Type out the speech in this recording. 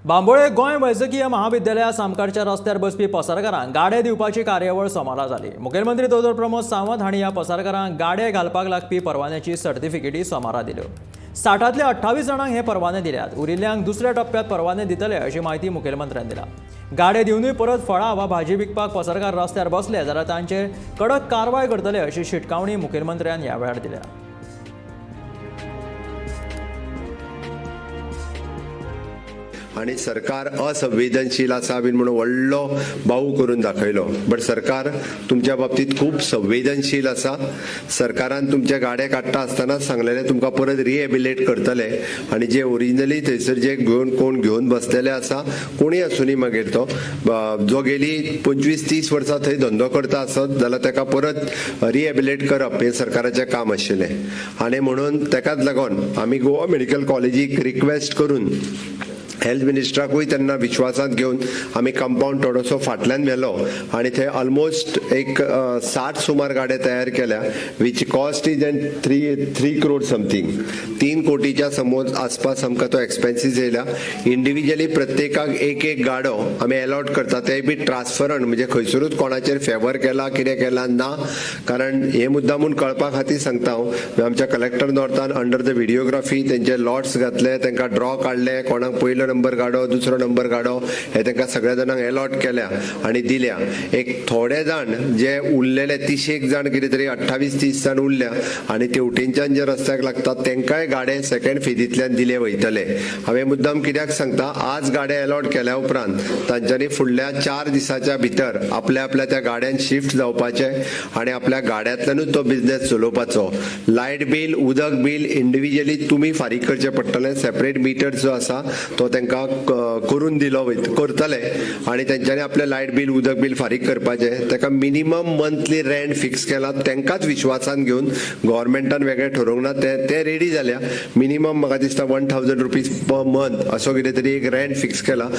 बांबोळे गोंय वैजकीय महाविद्यालया सामकारच्या रस्त्यार बसपी पसारकारांक गाडे दिवपाची कार्यावळ सोमारा जाली। मुखेलमंत्री दोतोर प्रमोद सावंत हांणी ह्या पसारकारांक गाडे घालपाक लागपी परवान्याची सर्टिफिकेटी सोमारा दिल्यो। 60तले 28 जाणांक हे परवाने दिल्यात। उरिल्ल्यांक दुसऱ्या टप्प्यात परवाने दितले अशी माहिती मुखेलमंत्र्यांनी दिला। गाडे दिवनूय परत फळां वा भाजी विकपाक पसारकार रस्त्यार बसले जाल्यार तांचेर कडक कारवाय करतले अशी शिटकावणी मुखेलमंत्र्यांनी ह्या वेळार दिल्या। आणि सरकार असंवेदनशील आसा बीन म्हणून व्हडलो बाऊ करून दाखयलो, बट सरकार तुमच्या बाबतीत खूप संवेदनशील आसा। सरकारान तुमचे गाडे काडटा आसतना सांगलेले तुमकां परत रिहेबिलिटेट करतले आणि जे ओरिजिनली थंयसर जे कोण घेवन बसलेले आसा, कोणी आसुनी मागीर तो जो गेली 25-30 वर्सां थंय धंदो करता आसत जाल्यार ताका परत रिहेबिलिटेट करप हे सरकाराचें काम आशिल्लें। आणि म्हणून ताकाच लागून आमी गोवा मेडिकल कॉलेजीक रिक्वेस्ट करून हेल्थ मिनिस्टराकूय तेन्ना विश्वासांत घेवन आमी कंपाऊंड थोडोसो फाटल्यान व्हेलो आणि थंय ऑलमोस्ट एक 60 सुमार गाड्या तयार केल्या, which cost is an 3 crore something. 3 कोटीच्या समोर आसपास आमकां तो एक्सपेन्सीस येयला। इंडिव्हिज्युअली प्रत्येकाक एक गाडो आमी अलॉट करता, ते बी ट्रान्सफरंट, म्हणजे खंयसरूच कोणाचेर फेवर केला कितें केला ना, कारण हे मुद्दामून कळपा खातीर सांगता हांव। आमच्या कलेक्टर नॉर्थान अंडर द व्हिडिओग्राफी तेंचे लॉट्स घातले, तांकां ड्रॉ काडले, कोणाक पयलो नंबर गाडो दुसरो नंबर गाडो हे तांकां सगळ्या जाणांक अलॉट केल्या आणि दिल्या। एक थोडे जाण जे उरलेले 30 जाण कितें तरी 28-30 जाण उरल्या आणि तेवटेंच्यान जे रस्त्याक लागतात तांकांय गाडे सेकंड फेजींतल्यान दिले वयतले। हांवें मुद्दाम कित्याक सांगता, आज गाडे अलॉट केल्या उपरांत तांच्यांनी फुडल्या 4 दिसाच्या भितर आपल्या त्या गाड्यान शिफ्ट जावपाचे आणि आपल्या गाड्यांतल्यानूच तो बिझनेस चलोवपाचो। लायट बील, उदक बील इंडिव्हिज्युअली तुमी फारीक करचे पडटले। सेपरेट मिटर जो आसा तो तांकां करून दिलो करतले आणि त्यांच्यानी आपले लायट बिल, उदक बिल फारीक करपाचे। ताका मिनिमम मंथली रेंट फिक्स केला, तांकांच विश्वासान घेवन गव्हर्नमेंटान वेगळे ठरोवंक ना, ते रेडी जाल्या। मिनिमम म्हाका दिसता 1000 रुपीज पर मंथ असो कितें तरी एक रेंट फिक्स केला।